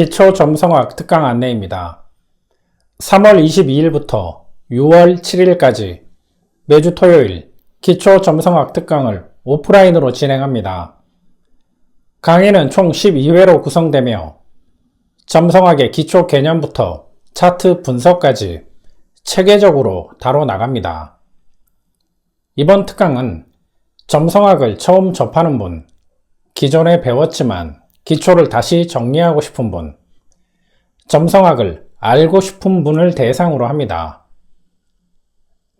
기초점성학 특강 안내입니다. 3월 22일부터 6월 7일까지 매주 토요일 기초점성학 특강을 오프라인으로 진행합니다. 강의는 총 12회로 구성되며 점성학의 기초 개념부터 차트 분석까지 체계적으로 다뤄나갑니다. 이번 특강은 점성학을 처음 접하는 분, 기존에 배웠지만 기초를 다시 정리하고 싶은 분, 점성학을 알고 싶은 분을 대상으로 합니다.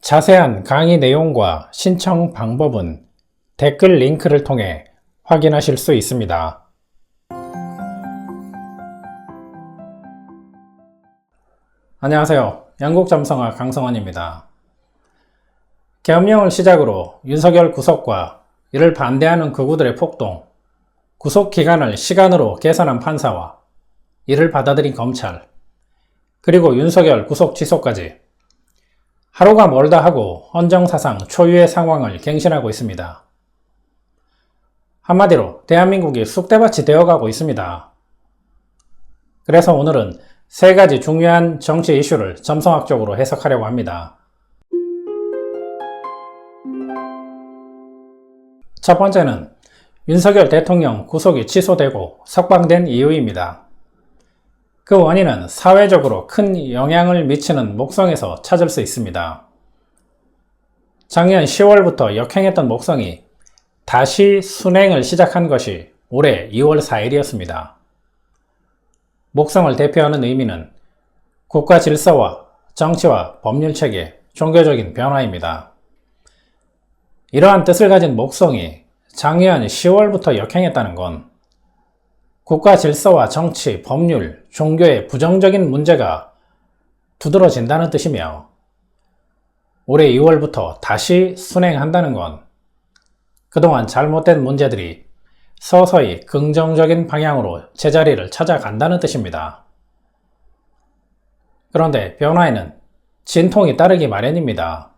자세한 강의 내용과 신청 방법은 댓글 링크를 통해 확인하실 수 있습니다. 안녕하세요. 영국점성학 강성원입니다. 계엄령을 시작으로 윤석열 구속과 이를 반대하는 극우들의 폭동, 구속 기간을 시간으로 계산한 판사와 이를 받아들인 검찰, 그리고 윤석열 구속 취소까지 하루가 멀다 하고 헌정사상 초유의 상황을 갱신하고 있습니다. 한마디로 대한민국이 쑥대밭이 되어가고 있습니다. 그래서 오늘은 세 가지 중요한 정치 이슈를 점성학적으로 해석하려고 합니다. 첫 번째는 윤석열 대통령 구속이 취소되고 석방된 이유입니다. 그 원인은 사회적으로 큰 영향을 미치는 목성에서 찾을 수 있습니다. 작년 10월부터 역행했던 목성이 다시 순행을 시작한 것이 올해 2월 4일이었습니다. 목성을 대표하는 의미는 국가 질서와 정치와 법률 체계, 종교적인 변화입니다. 이러한 뜻을 가진 목성이 작년 10월부터 역행했다는 건 국가 질서와 정치, 법률, 종교의 부정적인 문제가 두드러진다는 뜻이며 올해 2월부터 다시 순행한다는 건 그동안 잘못된 문제들이 서서히 긍정적인 방향으로 제자리를 찾아간다는 뜻입니다. 그런데 변화에는 진통이 따르기 마련입니다.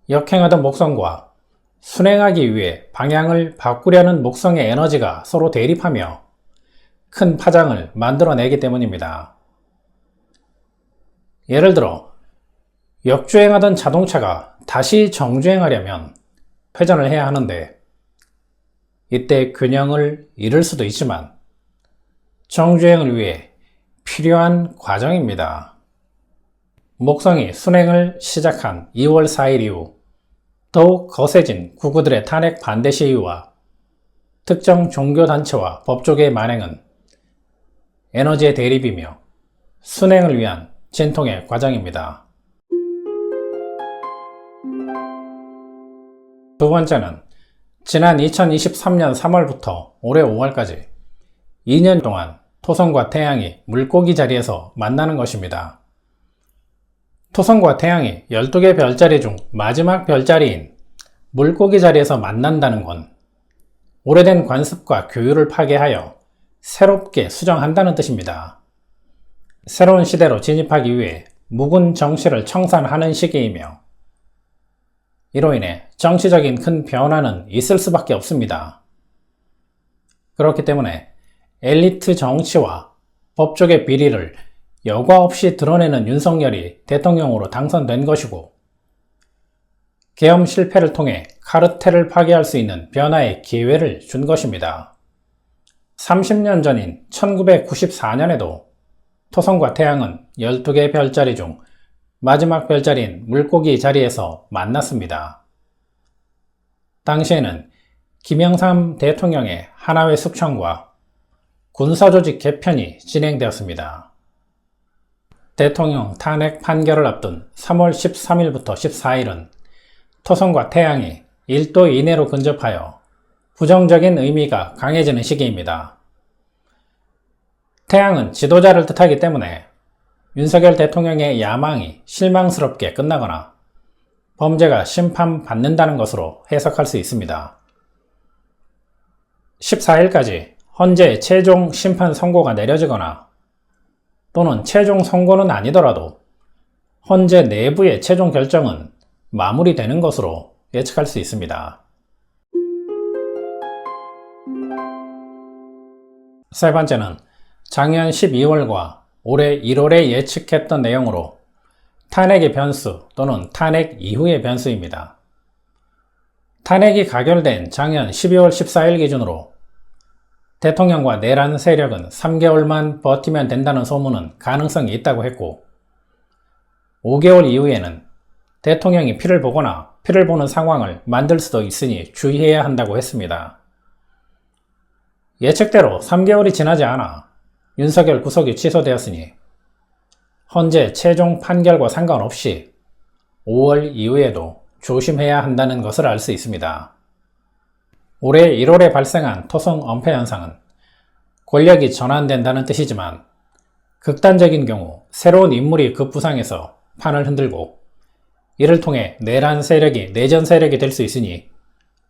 역행하던 목성과 순행하기 위해 방향을 바꾸려는 목성의 에너지가 서로 대립하며 큰 파장을 만들어내기 때문입니다. 예를 들어 역주행하던 자동차가 다시 정주행하려면 회전을 해야 하는데 이때 균형을 잃을 수도 있지만 정주행을 위해 필요한 과정입니다. 목성이 순행을 시작한 2월 4일 이후 더욱 거세진 극우들의 탄핵 반대 시위와 특정 종교단체와 법조계의 만행은 에너지의 대립이며 순행을 위한 진통의 과정입니다. 두 번째는 지난 2023년 3월부터 올해 5월까지 2년 동안 토성과 태양이 물고기 자리에서 만나는 것입니다. 토성과 태양이 12개 별자리 중 마지막 별자리인 물고기 자리에서 만난다는 건 오래된 관습과 규율을 파괴하여 새롭게 수정한다는 뜻입니다. 새로운 시대로 진입하기 위해 묵은 정치를 청산하는 시기이며 이로 인해 정치적인 큰 변화는 있을 수밖에 없습니다. 그렇기 때문에 엘리트 정치와 법조계 비리를 여과 없이 드러내는 윤석열이 대통령으로 당선된 것이고 계엄 실패를 통해 카르텔을 파괴할 수 있는 변화의 기회를 준 것입니다. 30년 전인 1994년에도 토성과 태양은 12개 별자리 중 마지막 별자리인 물고기 자리에서 만났습니다. 당시에는 김영삼 대통령의 하나회 숙청과 군사조직 개편이 진행되었습니다. 대통령 탄핵 판결을 앞둔 3월 13일부터 14일은 토성과 태양이 1도 이내로 근접하여 부정적인 의미가 강해지는 시기입니다. 태양은 지도자를 뜻하기 때문에 윤석열 대통령의 야망이 실망스럽게 끝나거나 범죄가 심판받는다는 것으로 해석할 수 있습니다. 14일까지 헌재 최종 심판 선고가 내려지거나 또는 최종 선고는 아니더라도 헌재 내부의 최종 결정은 마무리되는 것으로 예측할 수 있습니다. 세 번째는 작년 12월과 올해 1월에 예측했던 내용으로 탄핵의 변수 또는 탄핵 이후의 변수입니다. 탄핵이 가결된 작년 12월 14일 기준으로 대통령과 내란 세력은 3개월만 버티면 된다는 소문은 가능성이 있다고 했고, 5개월 이후에는 대통령이 피를 보거나 피를 보는 상황을 만들 수도 있으니 주의해야 한다고 했습니다. 예측대로 3개월이 지나지 않아 윤석열 구속이 취소되었으니 현재 최종 판결과 상관없이 5월 이후에도 조심해야 한다는 것을 알 수 있습니다. 올해 1월에 발생한 토성 엄폐 현상은 권력이 전환된다는 뜻이지만 극단적인 경우 새로운 인물이 급부상해서 판을 흔들고 이를 통해 내란 세력이 내전 세력이 될 수 있으니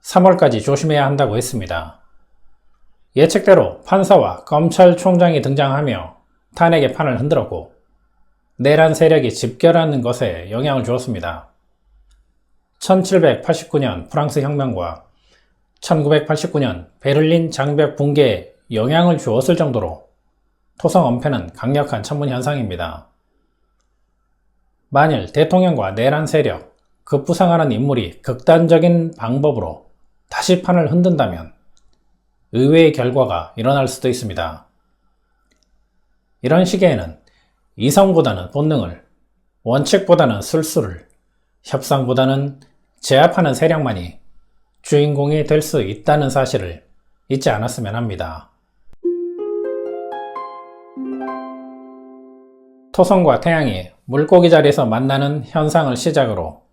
3월까지 조심해야 한다고 했습니다. 예측대로 판사와 검찰총장이 등장하며 탄핵의 판을 흔들었고 내란 세력이 집결하는 것에 영향을 주었습니다. 1789년 프랑스 혁명과 1989년 베를린 장벽 붕괴에 영향을 주었을 정도로 토성 엄폐는 강력한 천문 현상입니다. 만일 대통령과 내란 세력, 급부상하는 인물이 극단적인 방법으로 다시 판을 흔든다면 의외의 결과가 일어날 수도 있습니다. 이런 시기에는 이성보다는 본능을, 원칙보다는 술수를, 협상보다는 제압하는 세력만이 주인공이 될 수 있다는 사실을 잊지 않았으면 합니다. 토성과 태양이 물고기 자리에서 만나는 현상을 시작으로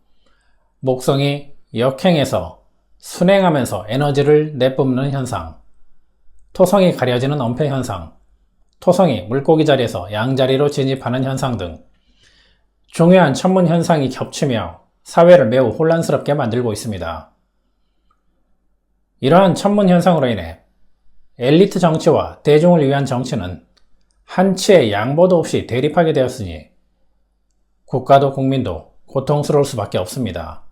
목성이 역행해서 순행하면서 에너지를 내뿜는 현상, 토성이 가려지는 엄폐 현상, 토성이 물고기 자리에서 양자리로 진입하는 현상 등 중요한 천문 현상이 겹치며 사회를 매우 혼란스럽게 만들고 있습니다. 이러한 천문 현상으로 인해 엘리트 정치와 대중을 위한 정치는 한치의 양보도 없이 대립하게 되었으니 국가도 국민도 고통스러울 수밖에 없습니다.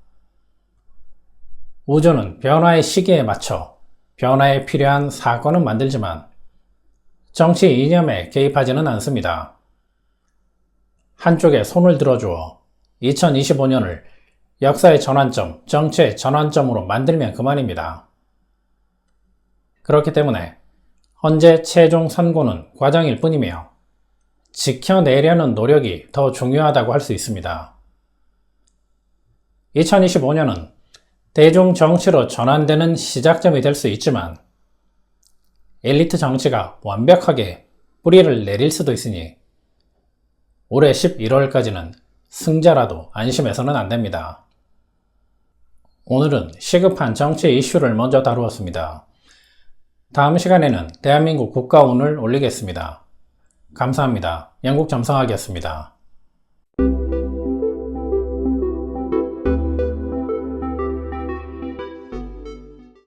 우주는 변화의 시기에 맞춰 변화에 필요한 사건은 만들지만 정치 이념에 개입하지는 않습니다. 한쪽에 손을 들어주어 2025년을 역사의 전환점, 정치의 전환점으로 만들면 그만입니다. 그렇기 때문에 현재 최종 선고는 과정일 뿐이며 지켜내려는 노력이 더 중요하다고 할 수 있습니다. 2025년은 대중 정치로 전환되는 시작점이 될 수 있지만 엘리트 정치가 완벽하게 뿌리를 내릴 수도 있으니 올해 11월까지는 승자라도 안심해서는 안 됩니다. 오늘은 시급한 정치 이슈를 먼저 다루었습니다. 다음 시간에는 대한민국 국가운을 올리겠습니다. 감사합니다. 영국점성학이었습니다.